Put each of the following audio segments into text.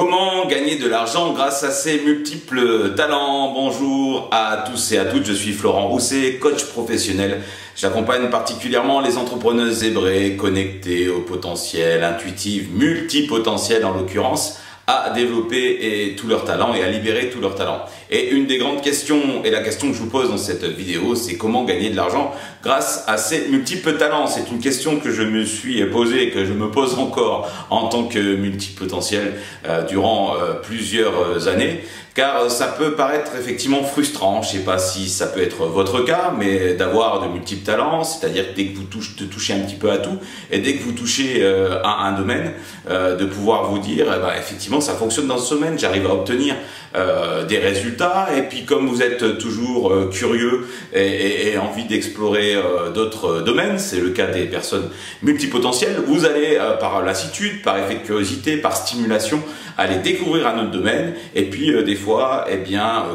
Comment gagner de l'argent grâce à ses multiples talents? Bonjour à tous et à toutes, je suis Florent Rousset, coach professionnel. J'accompagne particulièrement les entrepreneuses zébrées, connectées au potentiel, intuitives, multipotentielles en l'occurrence, à développer tous leurs talents et à libérer tous leurs talents. Et une des grandes questions, et la question que je vous pose dans cette vidéo, c'est comment gagner de l'argent grâce à ces multiples talents. C'est une question que je me suis posée et que je me pose encore en tant que multipotentiel durant plusieurs années. Car ça peut paraître effectivement frustrant, je ne sais pas si ça peut être votre cas, mais d'avoir de multiples talents, c'est-à-dire dès que vous touchez un petit peu à tout, et dès que vous touchez à un domaine, de pouvoir vous dire, effectivement ça fonctionne dans ce domaine, j'arrive à obtenir des résultats, et puis comme vous êtes toujours curieux et envie d'explorer d'autres domaines, c'est le cas des personnes multipotentielles, vous allez par lassitude, par effet de curiosité, par stimulation, aller découvrir un autre domaine, et puis des fois,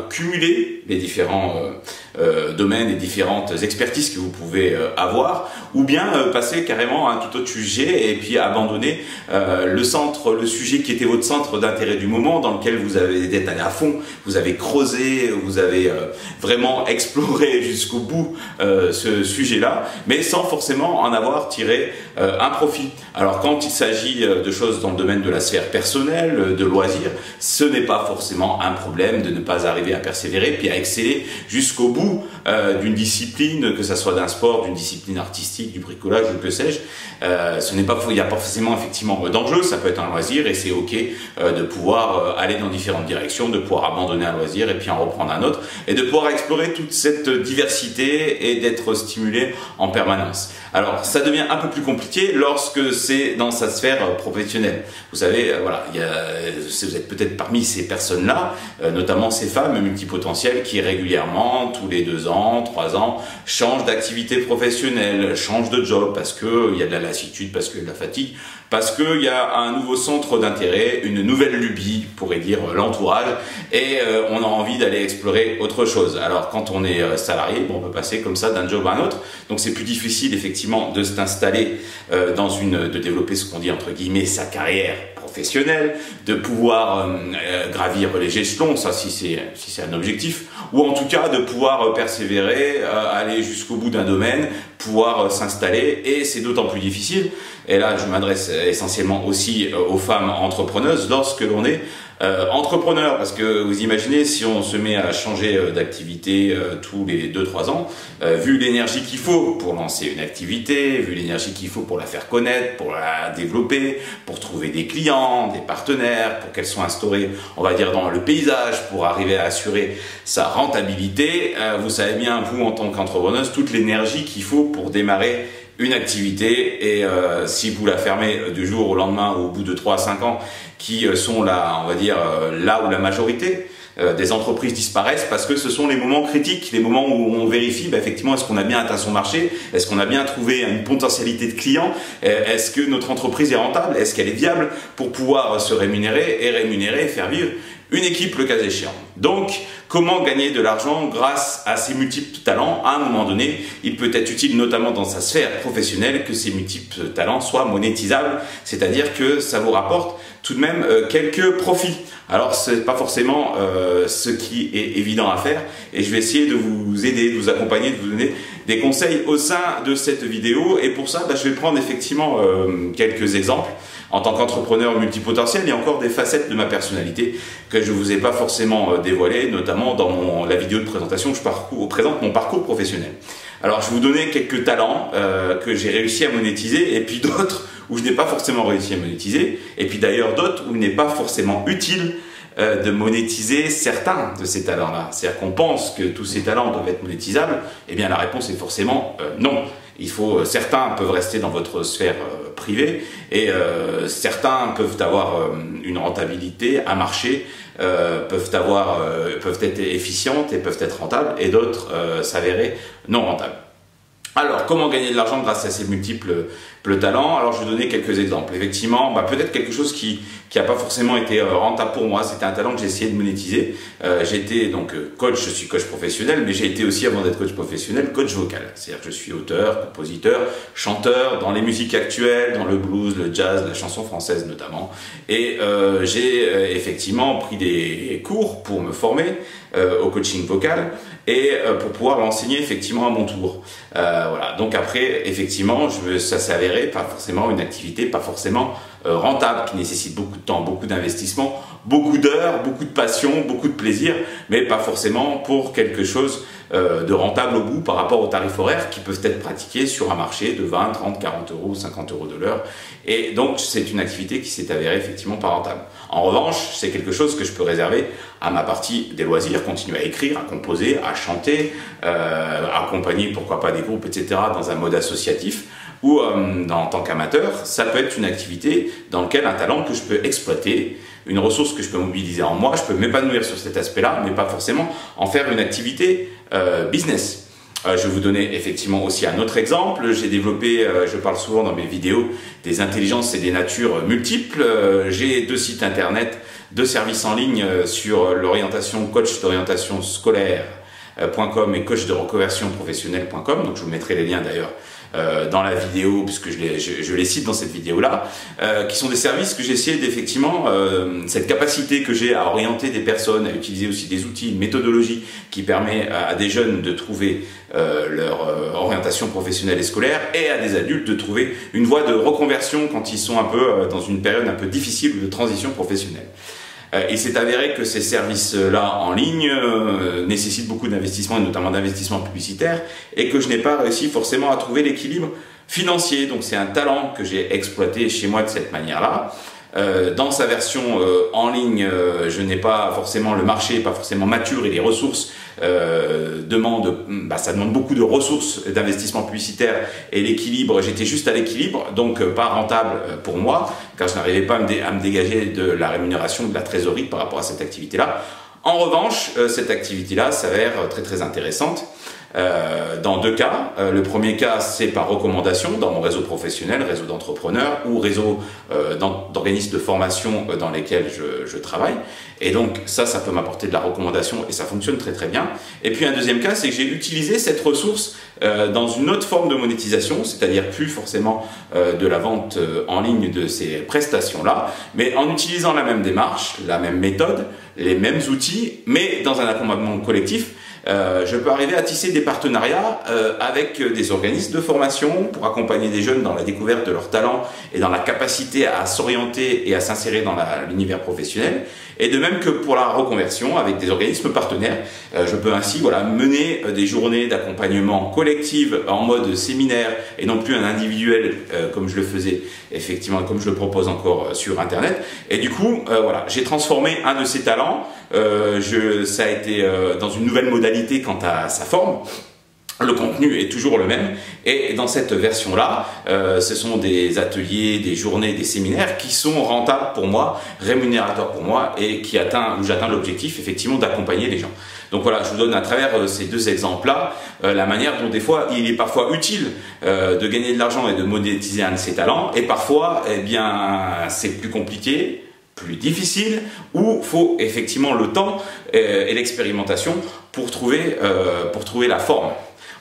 cumuler les différents domaines et différentes expertises que vous pouvez avoir, ou bien passer carrément à un tout autre sujet et puis abandonner le sujet qui était votre centre d'intérêt du moment, dans lequel vous avez été allé à fond, vous avez creusé, vous avez vraiment exploré jusqu'au bout ce sujet-là, mais sans forcément en avoir tiré un profit. Alors quand il s'agit de choses dans le domaine de la sphère personnelle, de loisirs, ce n'est pas forcément un problème de ne pas arriver à persévérer puis à exceller jusqu'au bout d'une discipline, que ce soit d'un sport, d'une discipline artistique, du bricolage ou que sais-je. Il n'y a pas forcément effectivement d'enjeu, ça peut être un loisir et c'est ok de pouvoir aller dans différentes directions, de pouvoir abandonner un loisir et puis en reprendre un autre et de pouvoir explorer toute cette diversité et d'être stimulé en permanence. Alors ça devient un peu plus compliqué lorsque c'est dans sa sphère professionnelle. Vous savez, vous êtes peut-être parmi ces personnes-là, notamment ces femmes multipotentielles qui régulièrement, tous les 2 ans, 3 ans, changent d'activité professionnelle, changent de job parce qu'il y a de la lassitude, parce qu'il y a de la fatigue, parce qu'il y a un nouveau centre d'intérêt, une nouvelle lubie, pourrait dire l'entourage, et on a envie d'aller explorer autre chose. Alors quand on est salarié, on peut passer comme ça d'un job à un autre, donc c'est plus difficile effectivement de s'installer de développer ce qu'on dit entre guillemets sa carrière professionnelle, de pouvoir gravir les échelons, ça si c'est un objectif, ou en tout cas de pouvoir persévérer, aller jusqu'au bout d'un domaine, pouvoir s'installer, et c'est d'autant plus difficile, et là je m'adresse essentiellement aussi aux femmes entrepreneuses, lorsque l'on est entrepreneur, parce que vous imaginez si on se met à changer d'activité tous les 2-3 ans, vu l'énergie qu'il faut pour lancer une activité, vu l'énergie qu'il faut pour la faire connaître, pour la développer, pour trouver des clients, des partenaires, pour qu'elle soit instaurée, on va dire, dans le paysage, pour arriver à assurer sa rentabilité, vous savez bien, vous en tant qu'entrepreneuse, toute l'énergie qu'il faut pour démarrer une activité, et si vous la fermez du jour au lendemain ou au bout de 3 à 5 ans, qui sont là, on va dire, là où la majorité des entreprises disparaissent, parce que ce sont les moments critiques, les moments où on vérifie effectivement est-ce qu'on a bien atteint son marché, est-ce qu'on a bien trouvé une potentialité de clients, est-ce que notre entreprise est rentable, est-ce qu'elle est viable pour pouvoir se rémunérer et faire vivre une équipe le cas échéant. Donc, comment gagner de l'argent grâce à ces multiples talents? À un moment donné, il peut être utile, notamment dans sa sphère professionnelle, que ces multiples talents soient monétisables, c'est-à-dire que ça vous rapporte tout de même quelques profits. Alors, ce n'est pas forcément ce qui est évident à faire, et je vais essayer de vous aider, de vous accompagner, de vous donner des conseils au sein de cette vidéo, et pour ça, je vais prendre effectivement quelques exemples. En tant qu'entrepreneur multipotentiel, il y a encore des facettes de ma personnalité que je ne vous ai pas forcément dévoilées, notamment dans la vidéo de présentation où je présente mon parcours professionnel. Alors, je vais vous donner quelques talents que j'ai réussi à monétiser, et puis d'autres où je n'ai pas forcément réussi à monétiser, et puis d'ailleurs d'autres où il n'est pas forcément utile de monétiser certains de ces talents-là. C'est-à-dire qu'on pense que tous ces talents doivent être monétisables, et bien la réponse est forcément non. Certains peuvent rester dans votre sphère privée, et certains peuvent avoir une rentabilité, un marché, peuvent être efficientes et peuvent être rentables, et d'autres s'avérer non rentables. Alors, comment gagner de l'argent grâce à ces multiples le talent. Alors je vais donner quelques exemples. Effectivement, peut-être quelque chose qui n'a pas forcément été rentable pour moi. C'était un talent que j'ai essayé de monétiser. J'étais donc coach, je suis coach professionnel, mais j'ai été aussi, avant d'être coach professionnel, coach vocal. C'est-à-dire que je suis auteur, compositeur, chanteur dans les musiques actuelles, dans le blues, le jazz, la chanson française notamment. Et j'ai effectivement pris des cours pour me former au coaching vocal et pour pouvoir l'enseigner effectivement à mon tour. Voilà. Donc après, effectivement, ça s'est avéré pas forcément une activité, pas forcément rentable, qui nécessite beaucoup de temps, beaucoup d'investissement, beaucoup d'heures, beaucoup de passion, beaucoup de plaisir, mais pas forcément pour quelque chose de rentable au bout par rapport aux tarifs horaires qui peuvent être pratiqués sur un marché de 20, 30, 40 euros, 50 euros de l'heure. Et donc, c'est une activité qui s'est avérée effectivement pas rentable. En revanche, c'est quelque chose que je peux réserver à ma partie des loisirs, continuer à écrire, à composer, à chanter, accompagner pourquoi pas des groupes, etc. dans un mode associatif ou en tant qu'amateur. Ça peut être une activité dans laquelle un talent que je peux exploiter, une ressource que je peux mobiliser en moi, je peux m'épanouir sur cet aspect-là, mais pas forcément en faire une activité business. Je vais vous donner effectivement aussi un autre exemple. J'ai développé, je parle souvent dans mes vidéos, des intelligences et des natures multiples. J'ai 2 sites internet, 2 services en ligne sur l'orientation, coach d'orientation scolaire.com et coach de reconversion professionnelle.com. Donc je vous mettrai les liens d'ailleurs dans la vidéo, puisque je les cite dans cette vidéo-là, qui sont des services que j'ai essayé d'effectivement, cette capacité que j'ai à orienter des personnes, à utiliser aussi des outils, une méthodologie qui permet à des jeunes de trouver leur orientation professionnelle et scolaire, et à des adultes de trouver une voie de reconversion quand ils sont un peu dans une période un peu difficile de transition professionnelle. Il s'est avéré que ces services-là en ligne nécessitent beaucoup d'investissement, et notamment d'investissement publicitaire, et que je n'ai pas réussi forcément à trouver l'équilibre financier. Donc c'est un talent que j'ai exploité chez moi de cette manière-là. Dans sa version en ligne, je n'ai pas forcément le marché, pas forcément mature, et les ressources ça demande beaucoup de ressources d'investissement publicitaire, et l'équilibre, j'étais juste à l'équilibre, donc pas rentable pour moi, car je n'arrivais pas à me dégager de la rémunération, de la trésorerie par rapport à cette activité-là. En revanche, cette activité-là s'avère très très intéressante. Dans 2 cas. Le premier cas, c'est par recommandation dans mon réseau professionnel, réseau d'entrepreneurs ou réseau d'organismes de formation dans lesquels je travaille. Et donc ça peut m'apporter de la recommandation et ça fonctionne très très bien. Et puis un deuxième cas, c'est que j'ai utilisé cette ressource dans une autre forme de monétisation, c'est-à-dire plus forcément de la vente en ligne de ces prestations-là, mais en utilisant la même démarche, la même méthode, les mêmes outils, mais dans un accompagnement collectif. Je peux arriver à tisser des partenariats avec des organismes de formation pour accompagner des jeunes dans la découverte de leurs talents et dans la capacité à s'orienter et à s'insérer dans l'univers professionnel. Et de même que pour la reconversion avec des organismes partenaires, je peux ainsi mener des journées d'accompagnement collectif en mode séminaire et non plus un individuel comme je le faisais effectivement, comme je le propose encore sur Internet. Et du coup, j'ai transformé un de ces talents. Ça a été dans une nouvelle modalité quant à sa forme. Le contenu est toujours le même, et dans cette version-là, ce sont des ateliers, des journées, des séminaires qui sont rentables pour moi, rémunérateurs pour moi, et où j'atteins l'objectif effectivement d'accompagner les gens. Donc voilà, je vous donne à travers ces 2 exemples-là la manière dont des fois il est parfois utile de gagner de l'argent et de monétiser un de ses talents, et parfois, c'est plus compliqué, plus difficile, où il faut effectivement le temps et l'expérimentation pour trouver la forme.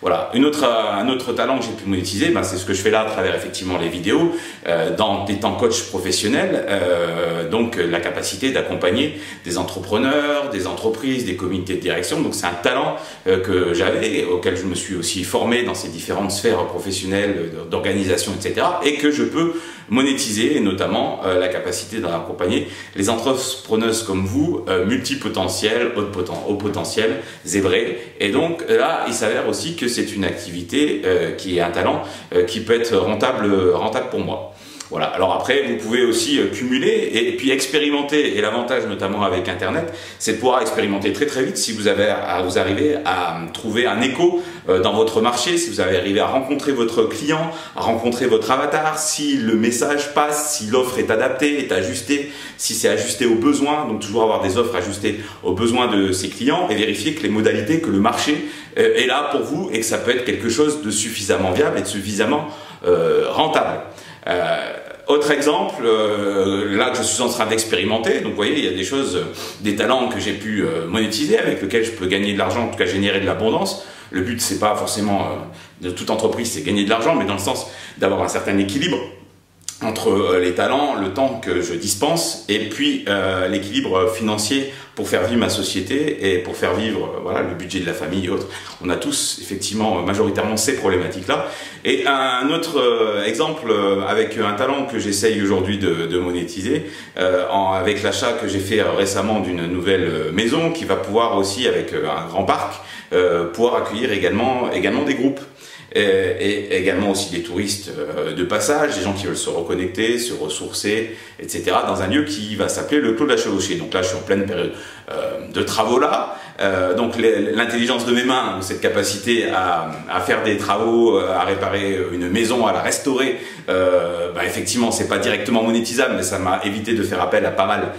Voilà, un autre talent que j'ai pu monétiser, c'est ce que je fais là à travers effectivement les vidéos, dans des temps coach professionnel, donc la capacité d'accompagner des entrepreneurs, des entreprises, des comités de direction. Donc c'est un talent que j'avais, auquel je me suis aussi formé dans ces différentes sphères professionnelles, d'organisation, etc. et que je peux monétiser, et notamment la capacité d'accompagner les entrepreneuses comme vous, multipotentielles, haut potentiel, zébrées. Et donc là, il s'avère aussi que c'est une activité qui est un talent qui peut être rentable pour moi. Voilà. Alors après, vous pouvez aussi cumuler et puis expérimenter. Et l'avantage, notamment avec Internet, c'est de pouvoir expérimenter très très vite si vous arrivez à trouver un écho dans votre marché, si vous arrivez à rencontrer votre client, à rencontrer votre avatar, si le message passe, si l'offre est adaptée, est ajustée, si c'est ajusté aux besoins. Donc toujours avoir des offres ajustées aux besoins de ses clients et vérifier que les modalités, que le marché est là pour vous et que ça peut être quelque chose de suffisamment viable et de suffisamment rentable. Autre exemple, là que je suis en train d'expérimenter, donc vous voyez, il y a des choses, des talents que j'ai pu monétiser, avec lesquels je peux gagner de l'argent, en tout cas générer de l'abondance. Le but, c'est pas forcément de toute entreprise, c'est gagner de l'argent, mais dans le sens d'avoir un certain équilibre entre les talents, le temps que je dispense, et puis l'équilibre financier pour faire vivre ma société et pour faire vivre voilà, le budget de la famille et autres. On a tous effectivement majoritairement ces problématiques-là. Et un autre exemple avec un talent que j'essaye aujourd'hui de monétiser, avec l'achat que j'ai fait récemment d'une nouvelle maison qui va pouvoir aussi, avec un grand parc, pouvoir accueillir également des groupes. Et également aussi des touristes de passage, des gens qui veulent se reconnecter, se ressourcer, etc. dans un lieu qui va s'appeler le Clos de la Chevauchée. Donc là, je suis en pleine période de travaux là. Donc l'intelligence de mes mains, cette capacité à faire des travaux, à réparer une maison, à la restaurer, effectivement, c'est pas directement monétisable, mais ça m'a évité de faire appel à pas mal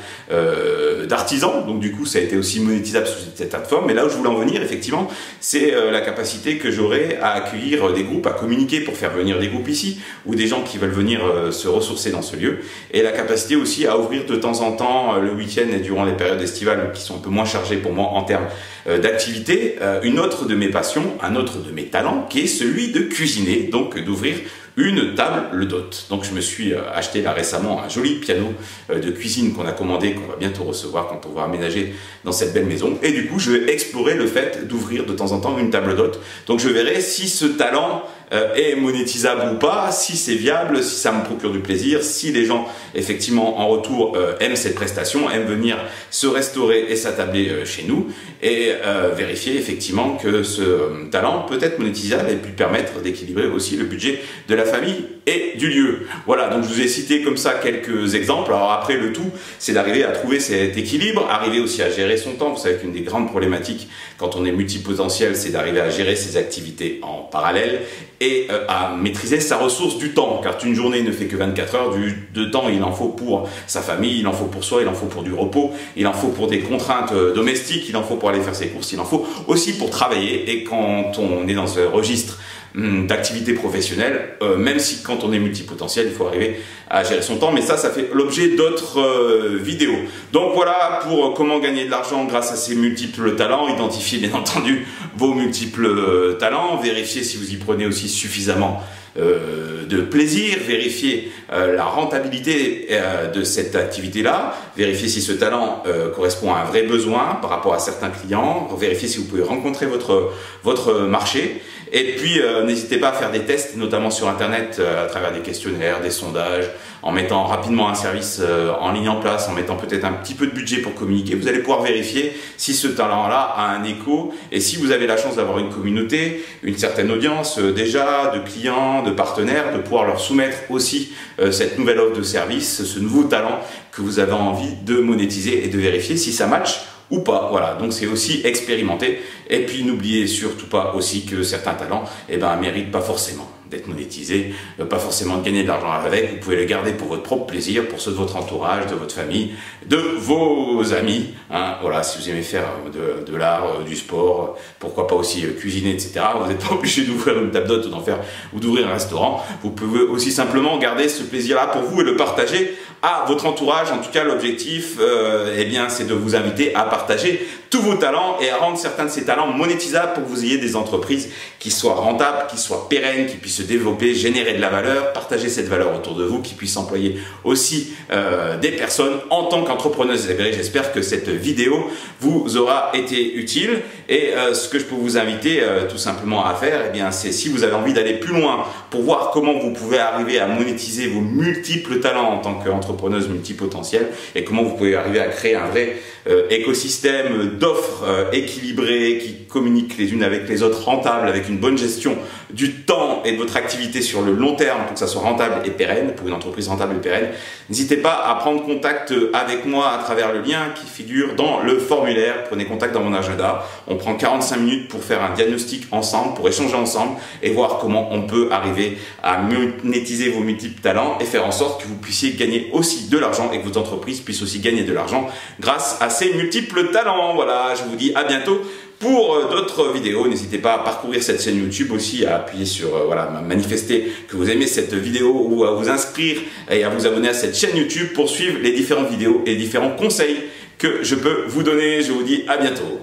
d'artisans. Donc du coup, ça a été aussi monétisable sous cette plateforme. Mais là où je voulais en venir, effectivement, c'est la capacité que j'aurai à accueillir des groupes, à communiquer pour faire venir des groupes ici, ou des gens qui veulent venir se ressourcer dans ce lieu, et la capacité aussi à ouvrir de temps en temps le week-end et durant les périodes estivales qui sont un peu moins chargées pour moi en termes d'activité, une autre de mes passions, un autre de mes talents, qui est celui de cuisiner, donc d'ouvrir une table d'hôte. Donc je me suis acheté là récemment un joli piano de cuisine qu'on a commandé, qu'on va bientôt recevoir quand on va aménager dans cette belle maison. Et du coup, je vais explorer le fait d'ouvrir de temps en temps une table d'hôte. Donc je verrai si ce talent est monétisable ou pas, si c'est viable, si ça me procure du plaisir, si les gens effectivement en retour aiment cette prestation, aiment venir se restaurer et s'attabler chez nous, et vérifier effectivement que ce talent peut être monétisable et puis permettre d'équilibrer aussi le budget de la famille et du lieu. Voilà, donc je vous ai cité comme ça quelques exemples. Alors après, le tout, c'est d'arriver à trouver cet équilibre, arriver aussi à gérer son temps. Vous savez qu'une des grandes problématiques quand on est multipotentiel, c'est d'arriver à gérer ses activités en parallèle et à maîtriser sa ressource du temps, car une journée ne fait que 24 heures de temps. Il en faut pour sa famille, il en faut pour soi, il en faut pour du repos, il en faut pour des contraintes domestiques, il en faut pour aller faire ses courses, il en faut aussi pour travailler. Et quand on est dans ce registre d'activité professionnelle, même si quand on est multipotentiel, il faut arriver à gérer son temps, mais ça fait l'objet d'autres vidéos. Donc voilà pour comment gagner de l'argent grâce à ces multiples talents. Identifiez bien entendu vos multiples talents, vérifiez si vous y prenez aussi suffisamment de plaisir, vérifier la rentabilité de cette activité-là, vérifier si ce talent correspond à un vrai besoin par rapport à certains clients, vérifier si vous pouvez rencontrer votre marché, et puis n'hésitez pas à faire des tests, notamment sur Internet, à travers des questionnaires, des sondages, en mettant rapidement un service en ligne en place, en mettant peut-être un petit peu de budget pour communiquer. Vous allez pouvoir vérifier si ce talent-là a un écho, et si vous avez la chance d'avoir une communauté, une certaine audience déjà, de clients, de partenaires, de pouvoir leur soumettre aussi cette nouvelle offre de service, ce nouveau talent que vous avez envie de monétiser, et de vérifier si ça match ou pas. Voilà, donc c'est aussi expérimenter. Et puis n'oubliez surtout pas aussi que certains talents méritent pas forcément d'être monétisés, pas forcément de gagner de l'argent avec. Vous pouvez les garder pour votre propre plaisir, pour ceux de votre entourage, de votre famille, de vos amis, hein. Voilà, si vous aimez faire de l'art, du sport, pourquoi pas aussi cuisiner, etc. Vous n'êtes pas obligé d'ouvrir une table d'hôte ou d'ouvrir un restaurant. Vous pouvez aussi simplement garder ce plaisir-là pour vous et le partager à votre entourage. En tout cas, l'objectif, c'est de vous inviter à partager tous vos talents et à rendre certains de ces talents monétisables pour que vous ayez des entreprises qui soient rentables, qui soient pérennes, qui puissent se développer, générer de la valeur, partager cette valeur autour de vous, qui puissent employer aussi des personnes en tant qu'entrepreneuses aguerries. J'espère que cette vidéo vous aura été utile, et ce que je peux vous inviter tout simplement à faire, c'est, si vous avez envie d'aller plus loin pour voir comment vous pouvez arriver à monétiser vos multiples talents en tant qu'entrepreneuse multipotentielle, et comment vous pouvez arriver à créer un vrai écosystème d'offres équilibrées qui communiquent les unes avec les autres, rentables, avec une bonne gestion du temps et de votre votre activité sur le long terme pour que ça soit rentable et pérenne, pour une entreprise rentable et pérenne, n'hésitez pas à prendre contact avec moi à travers le lien qui figure dans le formulaire. Prenez contact dans mon agenda. On prend 45 minutes pour faire un diagnostic ensemble, pour échanger ensemble et voir comment on peut arriver à monétiser vos multiples talents et faire en sorte que vous puissiez gagner aussi de l'argent et que votre entreprise puisse aussi gagner de l'argent grâce à ces multiples talents. Voilà, je vous dis à bientôt pour d'autres vidéos. N'hésitez pas à parcourir cette chaîne YouTube aussi, à appuyer sur, voilà, manifester que vous aimez cette vidéo ou à vous inscrire et à vous abonner à cette chaîne YouTube pour suivre les différentes vidéos et les différents conseils que je peux vous donner. Je vous dis à bientôt.